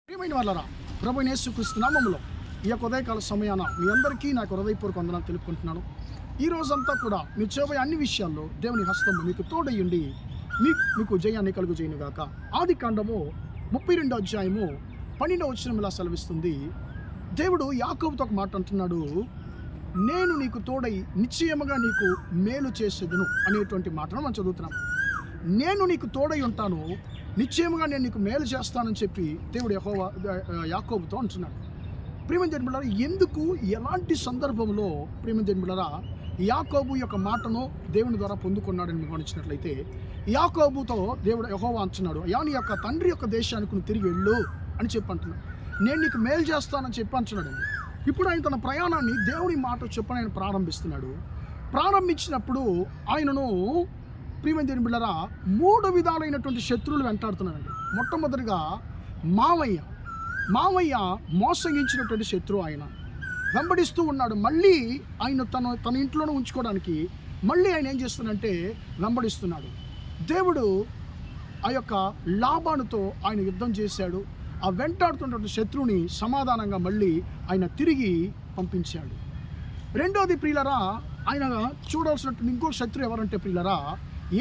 ప్రియమైన వాళ్ళరా, ప్రభువైన యేసుక్రీస్తు నామములో ఈ యొక్క ఉదయకాల సమయాన మీ అందరికీ నాకు హృదయపూర్వక వందనాలు తెలుపుకుంటున్నాను. ఈ రోజంతా కూడా మీరు చేయబోయే అన్ని విషయాల్లో దేవుని హస్తము మీకు తోడయ్యుండి మీకు జయాన్ని కలుగు చేయనుగాక. ఆది కాండము 32వ అధ్యాయము 12వ వచనం ఇలా సెలవిస్తుంది. దేవుడు యాకోబుతో ఒక మాట అంటున్నాడు, నేను నీకు తోడై నిశ్చయముగా నీకు మేలు చేసేదను అనేటువంటి మాటను మనం చదువుతున్నాం. నేను నీకు తోడై ఉంటాను, నిశ్చయముగా నేను నీకు మేలు చేస్తానని చెప్పి దేవుడు యాకోబుతో అంటున్నాడు. ప్రియమైన దేవుని ఎందుకు ఎలాంటి సందర్భంలో ప్రియమైన దేవుని యాకోబు యొక్క మాటను దేవుని ద్వారా పొందుకున్నాడని మీకు గమనించినట్లయితే, యాకోబుతో దేవుడు యెహోవా అంటున్నాడు, నీ యొక్క తండ్రి యొక్క దేశానికి నువ్వు తిరిగి వెళ్ళు అని చెప్పి అంటున్నాడు. నేను నీకు మేలు చేస్తానని చెప్పి అంటున్నాడు. ఇప్పుడు ఆయన తన ప్రయాణాన్ని దేవుని మాట చెప్పని ఆయన ప్రారంభించినప్పుడు ఆయనను ప్రియమైన దేవుని బిడ్డలారా 3 విధాలైనటువంటి శత్రువులు వెంటాడుతున్నారండి. మొట్టమొదటిగా మావయ్య మోసగించినటువంటి శత్రువు ఆయన వెంబడిస్తూ ఉన్నాడు. మళ్ళీ ఆయన తన ఇంట్లోనే ఉంచుకోవడానికి మళ్ళీ ఆయన ఏం చేస్తున్నాడంటే వెంబడిస్తున్నాడు. దేవుడు ఆ యొక్క లాబానుతో ఆయన యుద్ధం చేశాడు. ఆ వెంటాడుతున్నటువంటి శత్రువుని సమాధానంగా మళ్ళీ ఆయన తిరిగి పంపించాడు. రెండోది ప్రియులరా, ఆయన చూడాల్సినటువంటి ఇంకో శత్రువు ఎవరంటే ప్రియులరా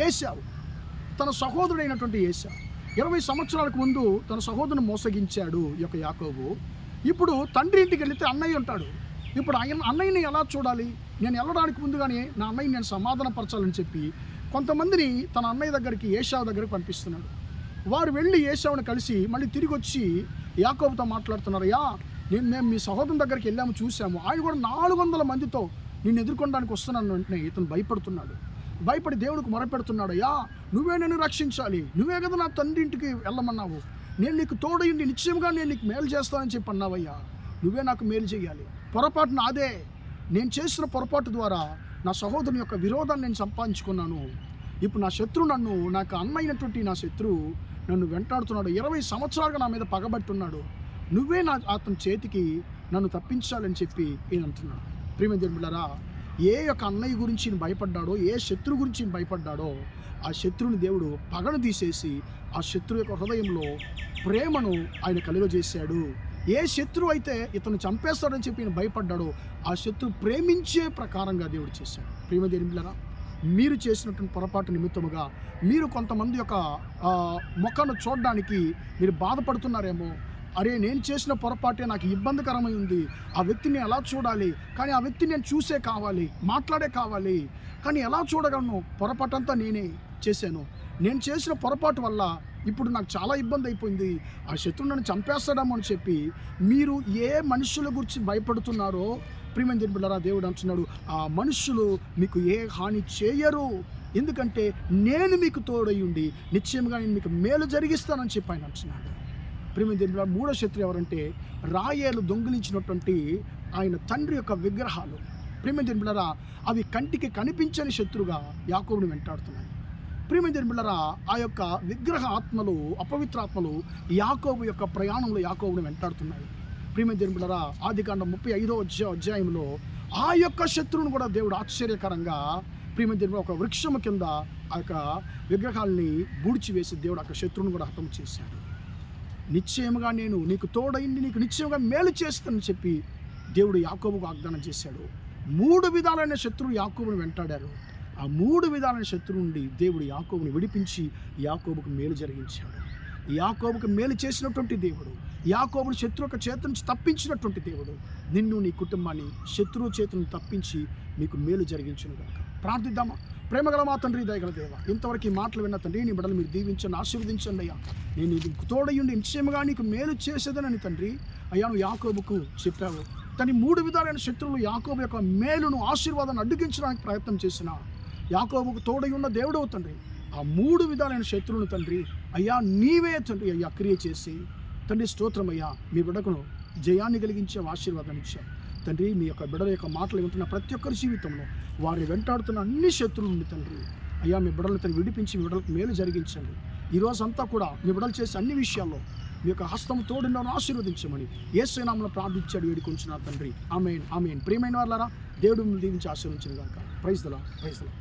ఏశావు, తన సహోదరుడైనటువంటి ఏశావు. 20 సంవత్సరాలకు ముందు తన సహోదరుని మోసగించాడు ఈ యొక్క యాకోబు. ఇప్పుడు తండ్రి ఇంటికి వెళితే అన్నయ్య ఉంటాడు. ఇప్పుడు అన్నయ్యని ఎలా చూడాలి? నేను వెళ్ళడానికి ముందుగానే నా అన్నయ్యని నేను సమాధానపరచాలని చెప్పి కొంతమందిని తన అన్నయ్య దగ్గరికి ఏశావు దగ్గరికి పంపిస్తున్నాడు. వారు వెళ్ళి ఏశావుని కలిసి మళ్ళీ తిరిగి వచ్చి యాకోబుతో మాట్లాడుతున్నారు. మేము మీ సహోదరుని దగ్గరికి వెళ్ళాము, చూసాము, ఆయన కూడా 400 మందితో నిన్ను ఎదుర్కొనడానికి వస్తున్నాను. వెంటనే ఇతను భయపడి దేవుడికి మొరపెడుతున్నాడు. నువ్వే నన్ను రక్షించాలి, నువ్వే కదా నా తండ్రి ఇంటికి వెళ్ళమన్నావు, నేను నీకు తోడయిండి నిశ్చయంగా నేను నీకు మేలు చేస్తానని చెప్పి అన్నావయ్యా, నువ్వే నాకు మేలు చేయాలి. పొరపాటు నాదే, నేను చేసిన పొరపాటు ద్వారా నా సహోదరుని యొక్క విరోధాన్ని నేను సంపాదించుకున్నాను. ఇప్పుడు నా శత్రువు నాకు అన్నైనటువంటి నా శత్రువు నన్ను వెంటాడుతున్నాడు, 20 సంవత్సరాలుగా నా మీద పగబట్టున్నాడు, నువ్వే అతని చేతికి నన్ను తప్పించాలని చెప్పి ఈయన అంటున్నాడు. ప్రియమైన దేవుని బిడ్డలారా, ఏ యొక్క అన్నయ్య గురించి భయపడ్డాడో, ఏ శత్రువు గురించి భయపడ్డాడో, ఆ శత్రువుని దేవుడు పగను తీసేసి ఆ శత్రువు యొక్క హృదయంలో ప్రేమను ఆయన కలుగజేశాడు. ఏ శత్రువు అయితే ఇతను చంపేస్తాడని చెప్పి ఈయన భయపడ్డాడో, ఆ శత్రువు ప్రేమించే ప్రకారంగా దేవుడు చేశాడు. ప్రియమైన దేవుని బిడ్డలారా, మీరు చేసినటువంటి పొరపాటు నిమిత్తముగా మీరు కొంతమంది యొక్క ముఖాన్ని చూడడానికి మీరు బాధపడుతున్నారేమో. అరే, నేను చేసిన పొరపాటే నాకు ఇబ్బందికరమై ఉంది, ఆ వ్యక్తిని ఎలా చూడాలి, కానీ ఆ వ్యక్తిని నేను చూసే కావాలి, మాట్లాడే కావాలి, కానీ ఎలా చూడగలను? పొరపాటంతా నేనే చేశాను. నేను చేసిన పొరపాటు వల్ల ఇప్పుడు నాకు చాలా ఇబ్బంది అయిపోయింది, ఆ శత్రువు నన్ను చంపేస్తాడేమో అని చెప్పి మీరు ఏ మనుషుల గురించి భయపడుతున్నారో ప్రియమైన దేవుని బిడ్డలారా, దేవుడు అంటున్నాడు, ఆ మనుషులు మీకు ఏ హాని చేయరు, ఎందుకంటే నేను మీకు తోడయ్యుండి నిశ్చయంగా నేను మీకు మేలు జరిగిస్తానని చెప్పి ఆయన అంటున్నాడు. ప్రియమైన దేవుని బిడ్డలారా, 3వ శత్రువు ఎవరంటే రాయేలు దొంగిలించినటువంటి ఆయన తండ్రి యొక్క విగ్రహాలు. ప్రియమైన దేవుని బిడ్డలారా, అవి కంటికి కనిపించని శత్రువుగా యాకోబుని వెంటాడుతున్నాయి. ప్రియమైన దేవుని బిడ్డలారా, ఆ యొక్క విగ్రహ ఆత్మలు, అపవిత్ర ఆత్మలు యాకోబు యొక్క ప్రయాణంలో యాకోబుని వెంటాడుతున్నాయి. ప్రియమైన దేవుని బిడ్డలారా, ఆదికాండం 35వ అధ్యాయంలో ఆ యొక్క శత్రువును కూడా దేవుడు ఆశ్చర్యకరంగా ప్రియమైన దేవుని ఒక వృక్షము కింద ఆ యొక్క విగ్రహాలని బూడ్చివేసి దేవుడు ఆ శత్రువును కూడా హతం చేశాడు. నిశ్చయముగా నేను నీకు తోడైంది, నీకు నిశ్చయంగా మేలు చేస్తానని చెప్పి దేవుడు యాకోబుకు వాగ్దానం చేశాడు. 3 విధాలైన శత్రువు యాకోబుని వెంటాడారు. ఆ 3 విధాలైన శత్రువు నుండి దేవుడు యాకోబుని విడిపించి యాకోబుకు మేలు జరిగించాడు. యాకోబుకు మేలు చేసినటువంటి దేవుడు, యాకోబుని శత్రువు యొక్క చేతి నుంచి తప్పించినటువంటి దేవుడు నిన్ను, నీ కుటుంబాన్ని శత్రువు చేతులను తప్పించి మీకు మేలు జరిగించునుగాక. ప్రార్థిద్దామా? ప్రేమగల మా తండ్రి, దయగల దేవ, ఇంతవరకు ఈ మాటలు విన్న తండ్రి, నీ బిడ్డలు మీరు దీవించండి, ఆశీర్వదించండి అయ్యా. నేను నీకు తోడయుండి నిశ్చయముగా నీకు మేలు చేసేదనని తండ్రి అయ్యా నువ్వు యాకోబుకు చెప్పావు. తన 3 విధాలైన శత్రువులు యాకోబు యొక్క మేలును, ఆశీర్వాదాన్ని అడ్డుగించడానికి ప్రయత్నం చేసిన యాకోబుకు తోడై ఉన్న దేవుడవు తండ్రి, ఆ 3 విధాలైన శత్రువులను తండ్రి అయ్యా నీవే తండ్రి అయ్యా క్రియ చేసి తండ్రి స్తోత్రం అయ్యా, మీ బిడ్డకును జయాన్ని కలిగించే ఆశీర్వాదాన్ని ఇచ్చాం తండ్రి. మీ యొక్క బిడ్డల యొక్క మాటలు వింటున్న ప్రతి ఒక్కరి జీవితంలో వారిని వెంటాడుతున్న అన్ని శత్రువుల నుండి తండ్రి అయ్యా మీ బిడ్డలను తను విడిపించి మీ బిడ్డలకు మేలు జరిగించండి. ఈరోజంతా కూడా మీ బిడ్డలు చేసే అన్ని విషయాల్లో మీ యొక్క హస్తం తోడును ఆశీర్వదించమని యేసు నామములో ప్రార్థించాడు, వేడుకొంచున్నాను తండ్రి. ఆమేన్, ఆమేన్. ప్రియమైన వారలారా, దేవుడు మిమ్మల్ని దీవించి ఆశీర్వదించును గాక. Praise the lord.